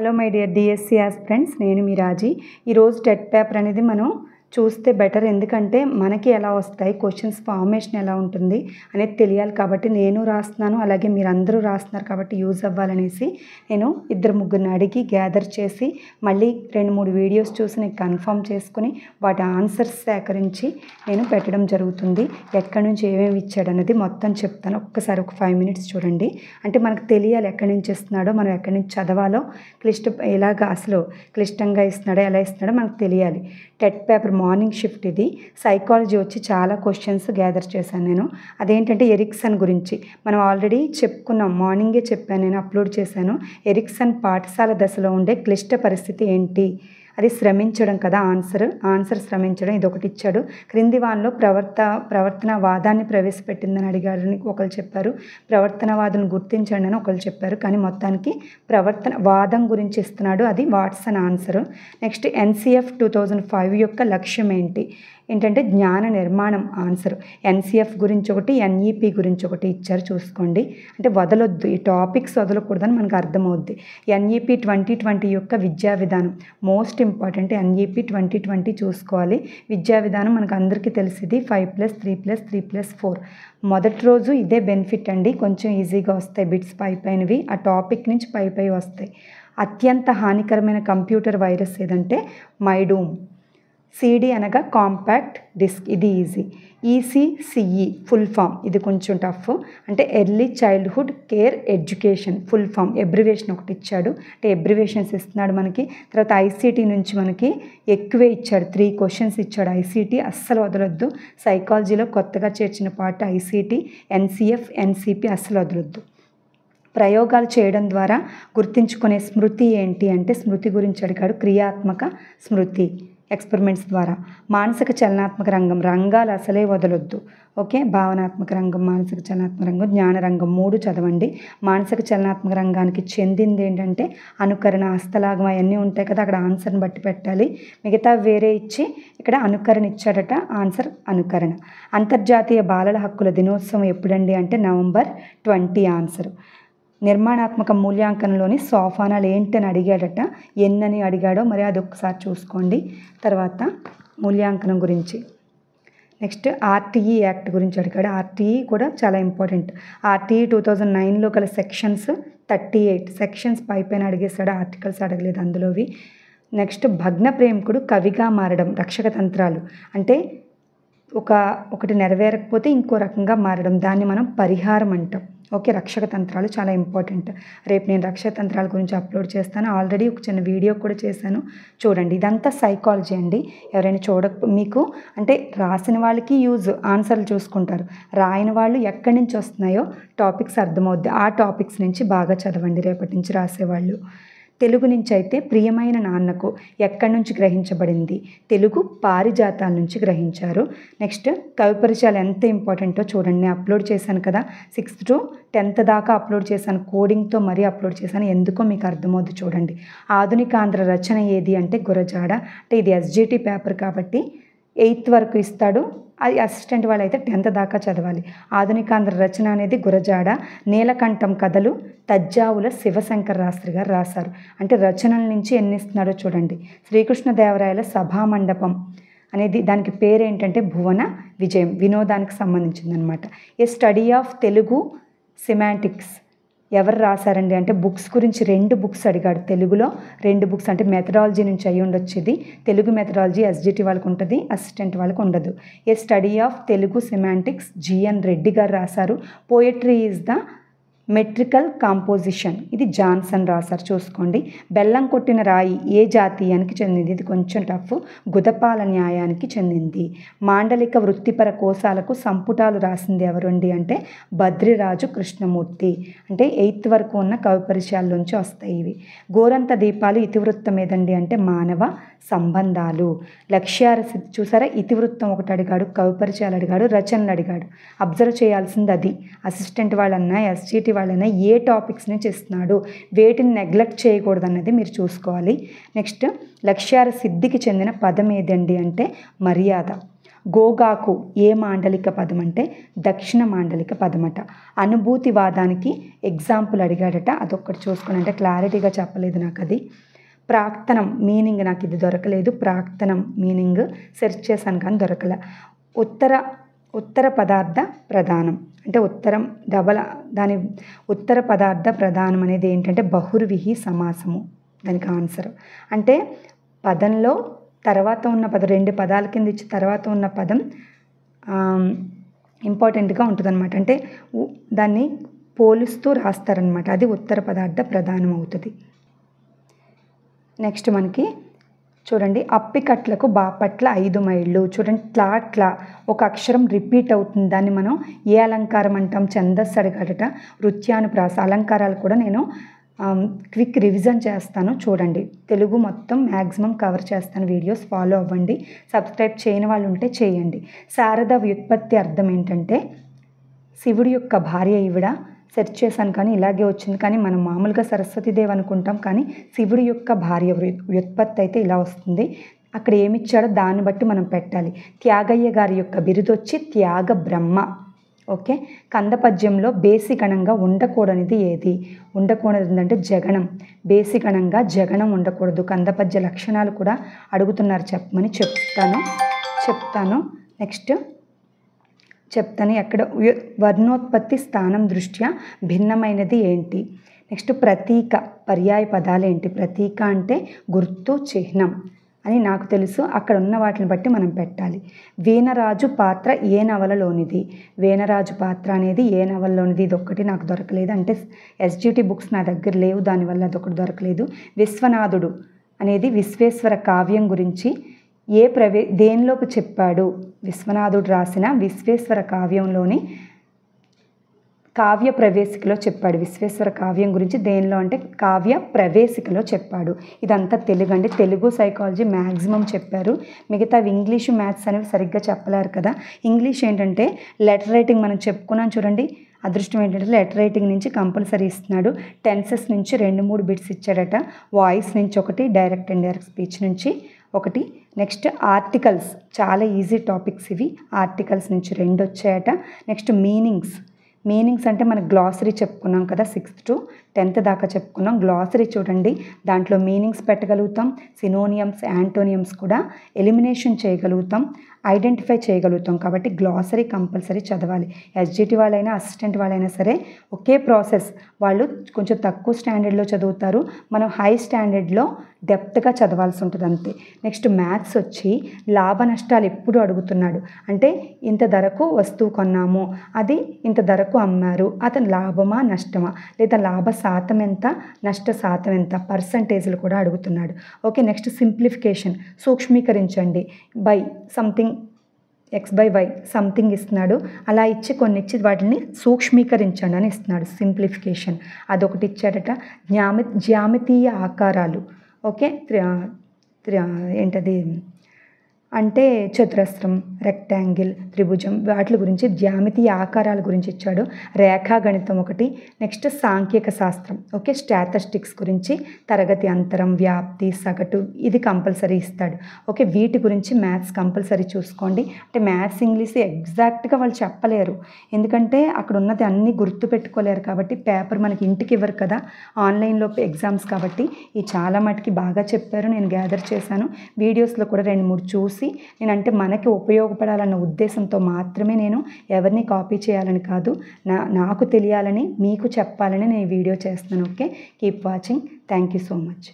Hello my dear DSC aspirants, నేను మీ రాజీ. ఈరోజు TET paper అనేది మనం చూస్తే బెటర్. ఎందుకంటే మనకి ఎలా వస్తాయి, క్వశ్చన్స్ ఫార్మేషన్ ఎలా ఉంటుంది అనేది తెలియాలి. కాబట్టి నేను రాస్తున్నాను, అలాగే మీరు అందరూ రాస్తున్నారు కాబట్టి యూజ్ అవ్వాలనేసి నేను ఇద్దరు ముగ్గురిని అడిగి గ్యాదర్ చేసి మళ్ళీ 2-3 వీడియోస్ చూసి నేను కన్ఫర్మ్ చేసుకుని వాటి ఆన్సర్స్ సేకరించి నేను పెట్టడం జరుగుతుంది. ఎక్కడి నుంచి ఏమేమి ఇచ్చాడు అనేది మొత్తం చెప్తాను. ఒక్కసారి ఒక 5 minutes చూడండి. అంటే మనకు తెలియాలి ఎక్కడి నుంచి ఇస్తున్నాడో, మనం ఎక్కడి నుంచి చదవాలో, అసలు క్లిష్టంగా ఇస్తున్నాడో ఎలా ఇస్తున్నాడో మనకు తెలియాలి. టెట్ పేపర్ మార్నింగ్ షిఫ్ట్ ఇది. సైకాలజీ వచ్చి చాలా క్వశ్చన్స్ గ్యాదర్ చేశాను నేను. అదేంటంటే ఎరిక్సన్ గురించి మనం ఆల్రెడీ చెప్పుకున్నాం, మార్నింగే చెప్పాను, నేను అప్లోడ్ చేశాను. ఎరిక్సన్ పాఠశాల దశలో ఉండే క్లిష్ట పరిస్థితి ఏంటి, అది శ్రమించడం కదా. ఆన్సర్ శ్రమించడం, ఇది ఒకటి ఇచ్చాడు. క్రింది వానిలో ప్రవర్తనవాదాన్ని ప్రవేశపెట్టిందని అడిగాడని ఒకరు చెప్పారు. ప్రవర్తనవాదం గుర్తించండి అని ఒకరు చెప్పారు. కానీ మొత్తానికి ప్రవర్తనవాదం గురించి ఇస్తున్నాడు, అది వాట్సన్ ఆన్సర్. నెక్స్ట్ ఎన్సిఎఫ్ 2005 యొక్క లక్ష్యం ఏంటంటే జ్ఞాన నిర్మాణం ఆన్సర్. ఎన్సిఎఫ్ గురించి ఒకటి, ఎన్ఈపి గురించి ఒకటి ఇచ్చారు, చూసుకోండి. అంటే వదలొద్దు, ఈ టాపిక్స్ వదలకూడదని మనకు అర్థమవుద్ది. ఎన్ఈపి 2020 యొక్క విద్యా విధానం మోస్ట్ ఇంపార్టెంట్. ఎన్ఈపి 2020 చూసుకోవాలి. విద్యా విధానం మనకు అందరికీ తెలిసింది 5+3+3+4. మొదటి రోజు ఇదే బెనిఫిట్ అండి, కొంచెం ఈజీగా వస్తాయి బిట్స్ పైనవి, ఆ టాపిక్ నుంచి పై వస్తాయి. అత్యంత హానికరమైన కంప్యూటర్ వైరస్ ఏదంటే మైడూమ్. సిడి అనగా కాంపాక్ట్ డిస్క్, ఇది ఈజీ. ఈసీసిఈ ఫుల్ ఫామ్, ఇది కొంచెం టఫ్. అంటే early childhood care education full form, abbreviation ఒకటి ఇచ్చాడు. అంటే ఎబ్రివేషన్స్ ఇస్తున్నాడు మనకి. తర్వాత ఐసీటీ నుంచి మనకి ఎక్కువే ఇచ్చాడు, 3 questions ఇచ్చాడు. ఐసీటీ అస్సలు వదలొద్దు. సైకాలజీలో కొత్తగా చేర్చిన పార్ట్ ఐసీటీ, ఎన్సిఎఫ్, ఎన్సిపి అస్సలు వదలొద్దు. ప్రయోగాలు చేయడం ద్వారా గుర్తించుకునే స్మృతి ఏంటి అంటే స్మృతి గురించి అడిగాడు. క్రియాత్మక స్మృతి, ఎక్స్పెరిమెంట్స్ ద్వారా. మానసిక చలనాత్మక రంగాలు అసలే వదలొద్దు. ఓకే, భావనాత్మక రంగం, మానసిక చలనాత్మక రంగం, జ్ఞాన రంగం 3 చదవండి. మానసిక చలనాత్మక రంగానికి చెందింది ఏంటంటే అనుకరణ, హస్తలాగం అవన్నీ ఉంటాయి కదా, అక్కడ ఆన్సర్ని బట్టి పెట్టాలి. మిగతా వేరే ఇచ్చి ఇక్కడ అనుకరణ ఇచ్చాడట, ఆన్సర్ అనుకరణ. అంతర్జాతీయ బాలల హక్కుల దినోత్సవం ఎప్పుడండి అంటే November 20 ఆన్సర్. నిర్మాణాత్మక మూల్యాంకనంలోని సోపానాలు ఏంటని అడిగాడట, ఎన్నని అడిగాడో మరి అది ఒకసారి చూసుకోండి. తర్వాత మూల్యాంకనం గురించి. నెక్స్ట్ ఆర్టీఈ యాక్ట్ గురించి అడిగాడు. ఆర్టీఈ కూడా చాలా ఇంపార్టెంట్. ఆర్టీఈ 2009లో గల సెక్షన్స్ 38 సెక్షన్స్ పైన అడిగేశాడు, ఆర్టికల్స్ అడగలేదు అందులోవి. నెక్స్ట్ భగ్న ప్రేమికుడు కవిగా మారడం, రక్షక తంత్రాలు. అంటే ఒకటి నెరవేరకపోతే ఇంకో రకంగా మారడం, దాన్ని మనం పరిహారం అంటాం. ఓకే, రక్షక తంత్రాలు చాలా ఇంపార్టెంట్. రేపు నేను రక్షక తంత్రాల గురించి అప్లోడ్ చేస్తాను. ఆల్రెడీ ఒక చిన్న వీడియో కూడా చేశాను, చూడండి. ఇదంతా సైకాలజీ అండి. ఎవరైనా మీకు అంటే రాసిన వాళ్ళకి యూజ్, ఆన్సర్లు చూసుకుంటారు. రాయని వాళ్ళు ఎక్కడి నుంచి వస్తున్నాయో టాపిక్స్ అర్థమవుద్ది. ఆ టాపిక్స్ నుంచి బాగా చదవండి రేపటి నుంచి రాసేవాళ్ళు. తెలుగు నుంచి అయితే ప్రియమైన నాన్నకు ఎక్కడి నుంచి గ్రహించబడింది, తెలుగు పారిజాతాల నుంచి గ్రహించారు. నెక్స్ట్ కవి పరిచయాలు ఎంత ఇంపార్టెంటో చూడండి. నేను అప్లోడ్ చేశాను కదా, 6th to 10th దాకా అప్లోడ్ చేశాను, కోడింగ్తో మరీ అప్లోడ్ చేశాను. ఎందుకో మీకు అర్థమవుద్ది, చూడండి. ఆధునిక ఆంధ్ర రచన ఏది అంటే గురజాడ. అంటే ఇది ఎస్జిటి పేపర్ కాబట్టి 8th వరకు ఇస్తాడు, అది అసిస్టెంట్ వాళ్ళు అయితే 10th దాకా చదవాలి. ఆధునికాంధ్ర రచన అనేది గురజాడ. నీలకంఠం కథలు తజ్జావుల శివశంకర శాస్త్రి గారు రాశారు. అంటే రచనల నుంచి ఎన్ని ఇస్తున్నాడో చూడండి. శ్రీకృష్ణదేవరాయల సభామండపం అనేది దానికి పేరేంటంటే భువన విజయం, వినోదానికి సంబంధించిందనమాట. ఏ స్టడీ ఆఫ్ తెలుగు సిమాంటిక్స్ ఎవరు రాశారండి అంటే బుక్స్ గురించి 2 books అడిగాడు. తెలుగులో 2 books, అంటే మెథడాలజీ నుంచి అయ్యి ఉండొచ్చు. ఇది తెలుగు మెథడాలజీ ఎస్జిటి వాళ్ళకు ఉంటుంది, అసిస్టెంట్ వాళ్ళకు ఉండదు. A study of Telugu semantics G N Reddy గారు రాశారు. Poetry is the metrical composition, ఇది జాన్సన్ రాశారు, చూసుకోండి. బెల్లం కొట్టిన రాయి ఏ జాతీయానికి చెందింది, ఇది కొంచెం టఫ్, గుదపాల న్యాయానికి చెందింది. మాండలిక వృత్తిపర కోశాలకు సంపుటాలు రాసింది ఎవరండి అంటే బద్రిరాజు కృష్ణమూర్తి. అంటే 8th వరకు ఉన్న కవి పరిచయాల్లోంచి వస్తాయి ఇవి. గోరంత దీపాలు ఇతివృత్తం ఏదండి అంటే మానవ సంబంధాలు. లక్ష్యార చూసారా, ఇతివృత్తం ఒకటి అడిగాడు, కవి పరిచయాలు అడిగాడు, రచనలు అడిగాడు. అబ్జర్వ్ చేయాల్సింది అది. అసిస్టెంట్ వాళ్ళన్నా ఎస్జిటి వాళ్ళైనా ఏ టాపిక్స్ నుంచి ఇస్తున్నాడు, వేటిని నెగ్లెక్ట్ చేయకూడదు అన్నది మీరు చూసుకోవాలి. నెక్స్ట్ లక్ష్యార సిద్ధికి చెందిన పదం ఏదండి అంటే మర్యాద. గోగాకు ఏ మాండలిక పదం అంటే దక్షిణ మాండలిక పదమట. అనుభూతివాదానికి ఎగ్జాంపుల్ అడిగాడట, అదొక్కటి చూసుకుని అంటే క్లారిటీగా చెప్పలేదు నాకు అది. ప్రాక్తనం మీనింగ్ నాకు ఇది దొరకలేదు. ప్రాక్తనం మీనింగ్ సెర్చ్ చేశాను కానీ దొరకలే. ఉత్తర పదార్థ ప్రధానం అంటే ఉత్తరం దాని ఉత్తర పదార్థ ప్రధానం అనేది ఏంటంటే బహుర్విహి సమాసము దానికి ఆన్సర్. అంటే పదంలో తర్వాత ఉన్న పదం 2 పదాల కింద ఇచ్చి తర్వాత ఉన్న పదం ఇంపార్టెంట్గా ఉంటుందన్నమాట. అంటే దాన్ని పోలుస్తూ రాస్తారనమాట. అది ఉత్తర పదార్థ ప్రధానం అవుతుంది. నెక్స్ట్ మనకి చూడండి, అప్పికట్లకు బాపట్ల 5 మైళ్ళు. చూడండి, ట్లా ఒక అక్షరం రిపీట్ అవుతుంది. దాన్ని మనం ఏ అలంకారం అంటాం? ఛందస్సు అడిగాడట. వృత్యానుప్రాస అలంకారాలు కూడా నేను క్విక్ రివిజన్ చేస్తాను. చూడండి, తెలుగు మొత్తం మ్యాక్సిమం కవర్ చేస్తాను. వీడియోస్ ఫాలో అవ్వండి. సబ్స్క్రైబ్ చేయని వాళ్ళు ఉంటే చేయండి. శారద వ్యుత్పత్తి అర్థం ఏంటంటే శివుడి యొక్క భార్య ఈవిడ. సెర్చ్ చేశాను కానీ ఇలాగే వచ్చింది. కానీ మనం మామూలుగా సరస్వతీదేవి అనుకుంటాం, కానీ శివుడి యొక్క భార్య వ్యుత్పత్తి అయితే ఇలా వస్తుంది. అక్కడ ఏమిచ్చాడో దాన్ని బట్టి మనం పెట్టాలి. త్యాగయ్య గారి యొక్క బిరుదొచ్చి త్యాగ బ్రహ్మ. ఓకే. కందపద్యంలో బేసిగణంగా ఉండకూడనిది ఏది? ఉండకూడదంటే జగణం. బేసిగణంగా జగణం ఉండకూడదు. కందపద్య లక్షణాలు కూడా అడుగుతున్నారు, చెప్పమని చెప్తాను. నెక్స్ట్ చెప్తాను. ఎక్కడ వర్ణోత్పత్తి స్థానం దృష్ట్యా భిన్నమైనది ఏంటి? నెక్స్ట్ ప్రతీక పర్యాయ పదాలు ఏంటి? ప్రతీక అంటే గుర్తు, చిహ్నం అని నాకు తెలుసు. అక్కడ ఉన్న వాటిని బట్టి మనం పెట్టాలి. వీణరాజు పాత్ర ఏ నవలలోనిది? వీణరాజు పాత్ర అనేది ఏ నవలలోనిది? ఇది ఒక్కటి నాకు దొరకలేదు. అంటే ఎస్జిటి బుక్స్ నా దగ్గర లేవు, దానివల్ల అదొకటి దొరకలేదు. విశ్వనాథుడు అనేది విశ్వేశ్వర కావ్యం గురించి దేనిలోకి చెప్పాడు? విశ్వనాథుడు రాసిన విశ్వేశ్వర కావ్యంలోని కావ్య ప్రవేశికలో చెప్పాడు. విశ్వేశ్వర కావ్యం గురించి దేనిలో అంటే కావ్య ప్రవేశికలో చెప్పాడు. ఇదంతా తెలుగు అండి. తెలుగు సైకాలజీ మ్యాక్సిమం చెప్పారు. మిగతా ఇంగ్లీషు మ్యాథ్స్ అనేవి సరిగ్గా చెప్పలేరు కదా. ఇంగ్లీష్ ఏంటంటే లెటర్ రైటింగ్ మనం చెప్పుకున్నాం చూడండి. అదృష్టం ఏంటంటే లెటర్ రైటింగ్ నుంచి కంపల్సరీ ఇస్తున్నాడు. టెన్సెస్ నుంచి 2-3 బిట్స్ ఇచ్చాడట. వాయిస్ నుంచి ఒకటి, డైరెక్ట్ అండ్ డైరెక్ట్ స్పీచ్ నుంచి ఒకటి. నెక్స్ట్ ఆర్టికల్స్, చాలా ఈజీ టాపిక్స్ ఇవి. ఆర్టికల్స్ నుంచి 2 వచ్చాయట. నెక్స్ట్ మీనింగ్స్ అంటే మన గ్లాసరీ చెప్పుకున్నాం కదా, 6th to 10th దాకా చెప్పుకున్నాం. గ్లాసరీ చూడండి, దాంట్లో మీనింగ్స్ పెట్టగలుగుతాం. సినోనియమ్స్, యాంటోనియమ్స్ కూడా ఎలిమినేషన్ చేయగలుగుతాం, ఐడెంటిఫై చేయగలుగుతాం. కాబట్టి గ్లాసరీ కంపల్సరీ చదవాలి. ఎస్జిటి వాళ్ళైనా అసిస్టెంట్ వాళ్ళైనా సరే ఒకే ప్రాసెస్. వాళ్ళు కొంచెం తక్కువ స్టాండర్డ్లో చదువుతారు, మనం హై స్టాండర్డ్లో డెప్త్గా చదవాల్సి ఉంటుంది అంతే. నెక్స్ట్ మ్యాథ్స్ వచ్చి లాభ నష్టాలు ఎప్పుడు అడుగుతున్నాడు అంటే ఇంత ధరకు వస్తువు కొన్నాము, అది ఇంత ధరకు అమ్మారు, అతను లాభమా నష్టమా, లేదా లాభ శాతం ఎంత, నష్ట శాతం ఎంత, పర్సంటేజ్లు కూడా అడుగుతున్నాడు. ఓకే. నెక్స్ట్ సింప్లిఫికేషన్, సూక్ష్మీకరించండి. బై సంథింగ్ x/y సంథింగ్ ఇస్తున్నాడు, అలా ఇచ్చి కొన్ని ఇచ్చి వాటిని సూక్ష్మీకరించండి అని ఇస్తున్నాడు. సింప్లిఫికేషన్ అదొకటి ఇచ్చాడట. జ్యామితీయ ఆకారాలు. ఓకే. ఏంటది అంటే చతురస్రం, రెక్టాంగిల్, త్రిభుజం, వాటి గురించి జ్యామితీయ ఆకారాల గురించి ఇచ్చాడు. రేఖాగణితం ఒకటి. నెక్స్ట్ సాంఖ్యక శాస్త్రం. ఓకే. స్టాటిస్టిక్స్ గురించి తరగతి అంతరం, వ్యాప్తి, సగటు ఇది కంపల్సరీ ఇస్తాడు. ఓకే. వీటి గురించి మ్యాథ్స్ కంపల్సరీ చూసుకోండి. అంటే మ్యాథ్స్, ఇంగ్లీష్ ఎగ్జాక్ట్గా వాళ్ళు చెప్పలేరు, ఎందుకంటే అక్కడ ఉన్నది అన్నీ గుర్తు పెట్టుకోలేరు. కాబట్టి పేపర్ మనకి ఇంటికి ఇవ్వరు కదా, ఆన్లైన్లో ఎగ్జామ్స్ కాబట్టి ఈ చాలా మటుకి బాగా చెప్పారు. నేను గ్యాదర్ చేశాను. వీడియోస్లో కూడా 2-3 చూసి నేనంటే మనకి ఉపయోగపడాలన్న ఉద్దేశంతో మాత్రమే, నేను ఎవరిని కాపీ చేయాలని కాదు, నాకు తెలియాలని మీకు చెప్పాలని నేను వీడియో చేస్తున్నాను. Okay. Keep watching. Thank you so much.